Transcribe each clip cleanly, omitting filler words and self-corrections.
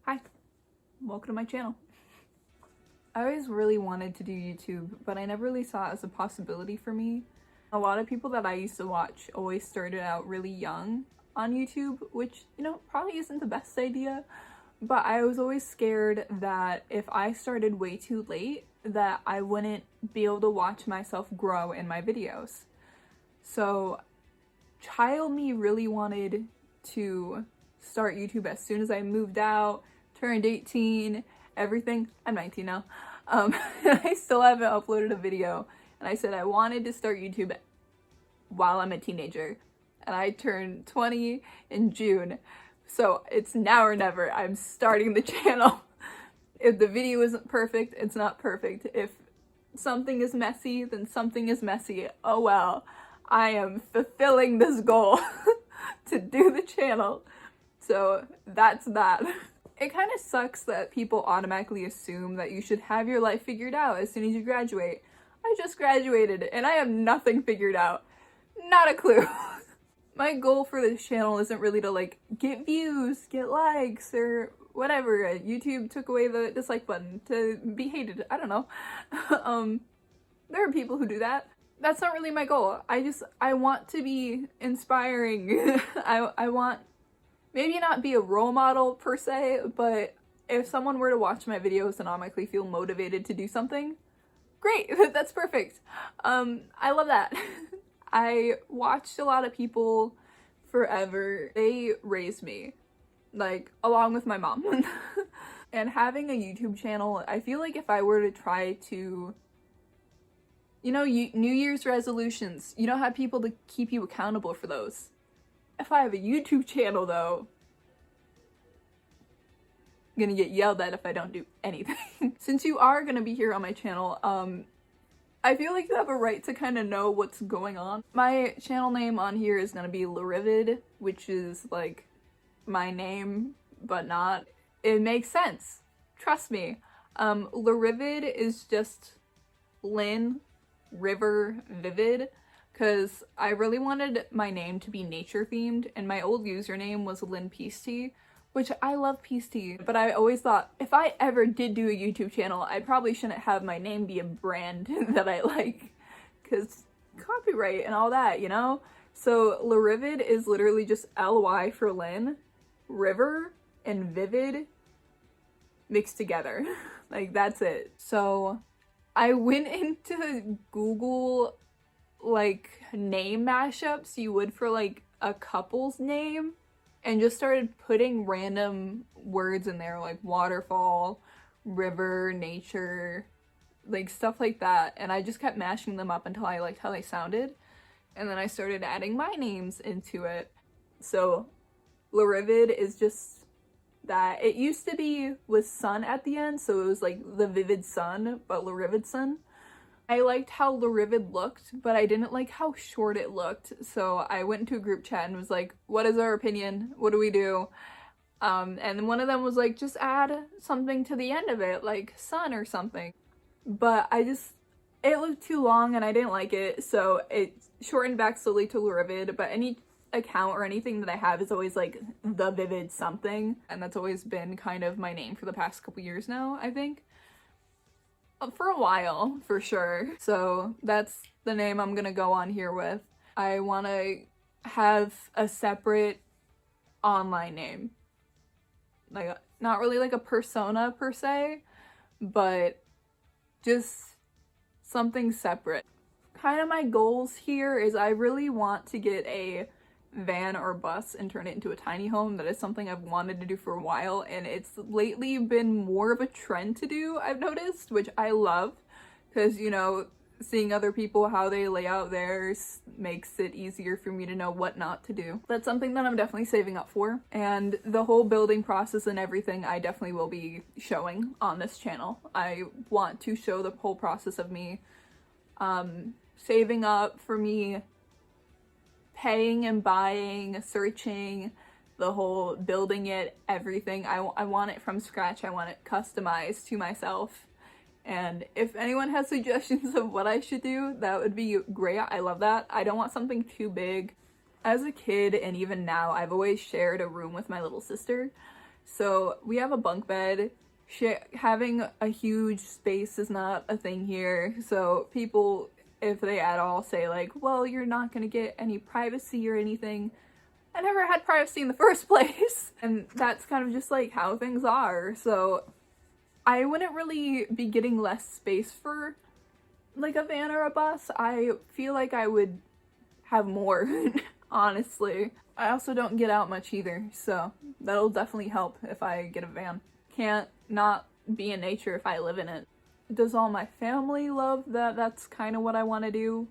Hi, welcome to my channel. I always really wanted to do YouTube, but I never really saw it as a possibility for me. A lot of people that I used to watch always started out really young on YouTube, which, probably isn't the best idea, but I was always scared that if I started way too late, that I wouldn't be able to watch myself grow in my videos. So, child me really wanted to start YouTube as soon as I moved out, turned 18, everything. I'm 19 now. I still haven't uploaded a video. And I said I wanted to start YouTube while I'm a teenager. And I turned 20 in June. So it's now or never. I'm starting the channel. If the video isn't perfect, it's not perfect. If something is messy, then something is messy. Oh well. I am fulfilling this goal to do the channel. So that's that. It kind of sucks that people automatically assume that you should have your life figured out as soon as you graduate. I just graduated and I have nothing figured out. Not a clue. My goal for this channel isn't really to get views, get likes, or whatever. YouTube took away the dislike button to be hated. I don't know. There are people who do that. That's not really my goal. I want to be inspiring. I want maybe not be a role model per se, but if someone were to watch my videos and automatically feel motivated to do something, great, that's perfect. I love that. I watched a lot of people forever. They raised me, along with my mom. And having a YouTube channel, I feel like if I were to try to, New Year's resolutions, you don't have people to keep you accountable for those. If I have a YouTube channel, though, I'm gonna get yelled at if I don't do anything. Since you are gonna be here on my channel, I feel like you have a right to kind of know what's going on. My channel name on here is gonna be Larivid, which is my name, but not. It makes sense. Trust me. Larivid is just Lynn River Vivid, because I really wanted my name to be nature themed, and my old username was Lynn Peace Tea, which I love peace tea, but I always thought if I ever did do a YouTube channel, I probably shouldn't have my name be a brand that I like, because copyright and all that, So Larivid is literally just L-Y for Lynn, River, and Vivid mixed together. That's it. So I went into Google name mashups you would for a couple's name, and just started putting random words in there like waterfall, river, nature, stuff like that, and I just kept mashing them up until I liked how they sounded, and then I started adding my names into it. So Larivid is just that. It used to be with sun at the end, so it was the Vivid Sun, but Larivid Sun. I liked how Larivid looked, but I didn't like how short it looked, so I went into a group chat and was like, what is our opinion? What do we do? And one of them was like, just add something to the end of it, like sun or something. But it looked too long and I didn't like it, so it shortened back slowly to Larivid, but any account or anything that I have is always the Vivid something, and that's always been kind of my name for the past couple years now, I think. For a while, for sure. So that's the name I'm gonna go on here with. I want to have a separate online name. Not really a persona per se, but just something separate. Kind of my goals here is I really want to get a van or bus and turn it into a tiny home. That is something I've wanted to do for a while, and it's lately been more of a trend to do, I've noticed, which I love, because seeing other people how they lay out theirs makes it easier for me to know what not to do. That's something that I'm definitely saving up for, and the whole building process and everything I definitely will be showing on this channel. I want to show the whole process of me saving up, for me paying and buying, searching, the whole building it, everything. I want it from scratch. I want it customized to myself. And if anyone has suggestions of what I should do, that would be great. I love that. I don't want something too big. As a kid, and even now, I've always shared a room with my little sister. So we have a bunk bed. Having a huge space is not a thing here. So people, if they at all say like, well, you're not gonna get any privacy or anything, I never had privacy in the first place. And that's kind of just like how things are. So I wouldn't really be getting less space for like a van or a bus. I feel like I would have more, honestly. I also don't get out much either, so that'll definitely help if I get a van. Can't not be in nature if I live in it. Does all my family love that that's kind of what I want to do?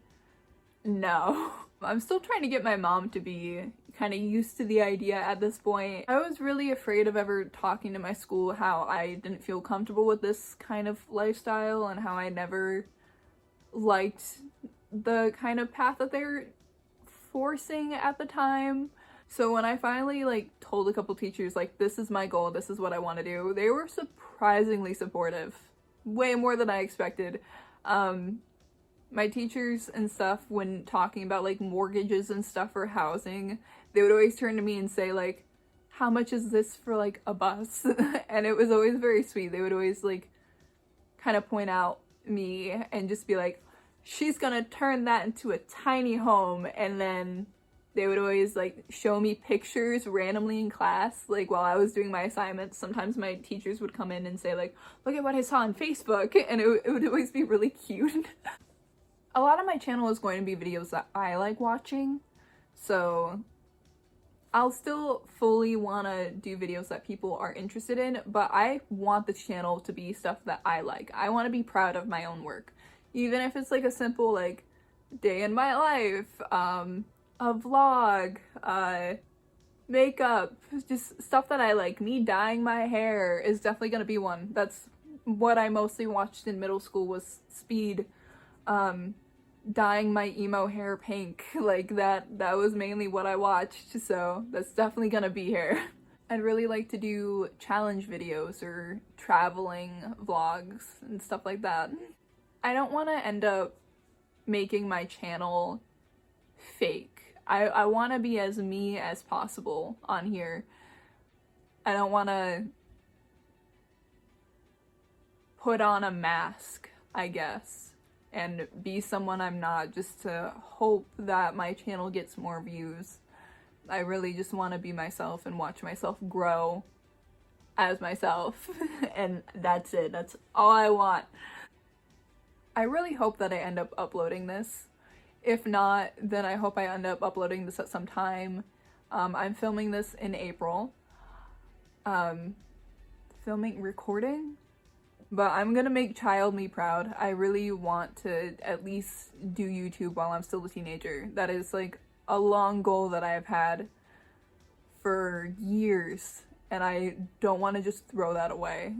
No. I'm still trying to get my mom to be kind of used to the idea at this point. I was really afraid of ever talking to my school how I didn't feel comfortable with this kind of lifestyle and how I never liked the kind of path that they're forcing at the time. So when I finally like told a couple teachers like, this is my goal, this is what I want to do, they were surprisingly supportive. Way more than I expected. My teachers and stuff, when talking about like mortgages and stuff for housing, they would always turn to me and say like, how much is this for like a bus? And it was always very sweet. They would always like kind of point out me and just be like, she's gonna turn that into a tiny home. And then they would always like show me pictures randomly in class, like while I was doing my assignments. Sometimes my teachers would come in and say like, look at what I saw on Facebook, and it would always be really cute. A lot of my channel is going to be videos that I like watching, so I'll still fully want to do videos that people are interested in, but I want the channel to be stuff that I like. I want to be proud of my own work. Even if it's like a simple like day in my life, a vlog, makeup, just stuff that I like. Me dyeing my hair is definitely going to be one. That's what I mostly watched in middle school, was Speed. Dyeing my emo hair pink, like that was mainly what I watched, so that's definitely gonna be here. I'd really like to do challenge videos or traveling vlogs and stuff like that. I don't want to end up making my channel fake. I want to be as me as possible on here. I don't want to put on a mask, I guess, and be someone I'm not just to hope that my channel gets more views. I really just want to be myself and watch myself grow as myself. And that's it. That's all I want. I really hope that I end up uploading this. If not, then I hope I end up uploading this at some time. I'm filming this in April. Recording? But I'm gonna make child me proud. I really want to at least do YouTube while I'm still a teenager. That is like a long goal that I have had for years, and I don't want to just throw that away.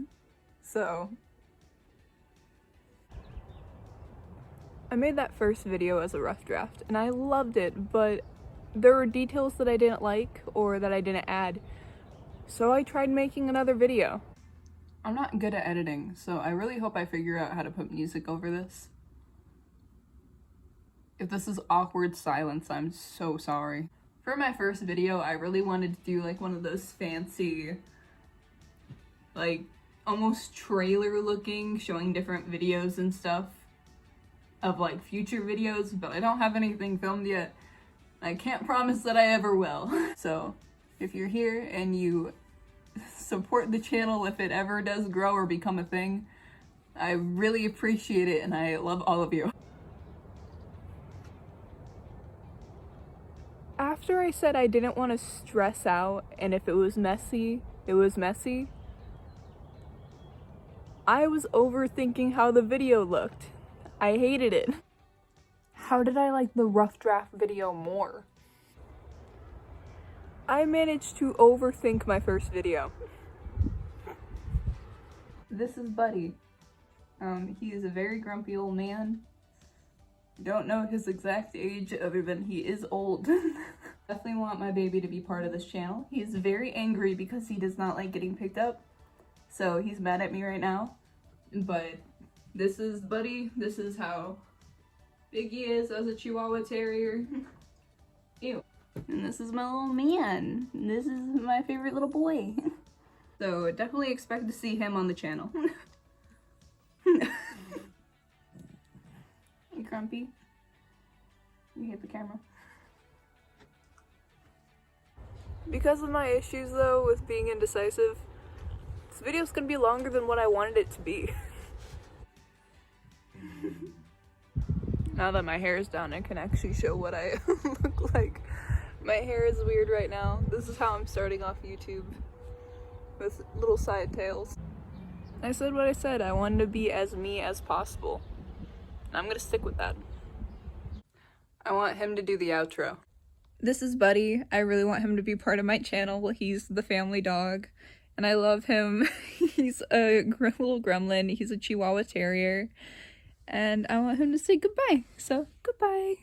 So I made that first video as a rough draft and I loved it, but there were details that I didn't like or that I didn't add. So I tried making another video. I'm not good at editing, so I really hope I figure out how to put music over this. If this is awkward silence, I'm so sorry. For my first video, I really wanted to do like one of those fancy, like almost trailer looking, showing different videos and stuff of like future videos, but I don't have anything filmed yet. I can't promise that I ever will. So if you're here and you support the channel if it ever does grow or become a thing, I really appreciate it and I love all of you. After I said I didn't want to stress out and if it was messy, it was messy, I was overthinking how the video looked. I hated it. How did I like the rough draft video more? I managed to overthink my first video. This is Buddy. He is a very grumpy old man. Don't know his exact age other than he is old. Definitely want my baby to be part of this channel. He's very angry because he does not like getting picked up. So he's mad at me right now. But this is Buddy. This is how big he is as a Chihuahua Terrier. Ew. And this is my little man. This is my favorite little boy. So definitely expect to see him on the channel. You grumpy? You hit the camera. Because of my issues though with being indecisive, this video's gonna be longer than what I wanted it to be. Now that my hair is down, I can actually show what I look like. My hair is weird right now. This is how I'm starting off YouTube, with little side tails. I said what I said. I wanted to be as me as possible. And I'm gonna stick with that. I want him to do the outro. This is Buddy. I really want him to be part of my channel. He's the family dog, and I love him. He's a little gremlin. He's a Chihuahua Terrier, and I want him to say goodbye. So, goodbye.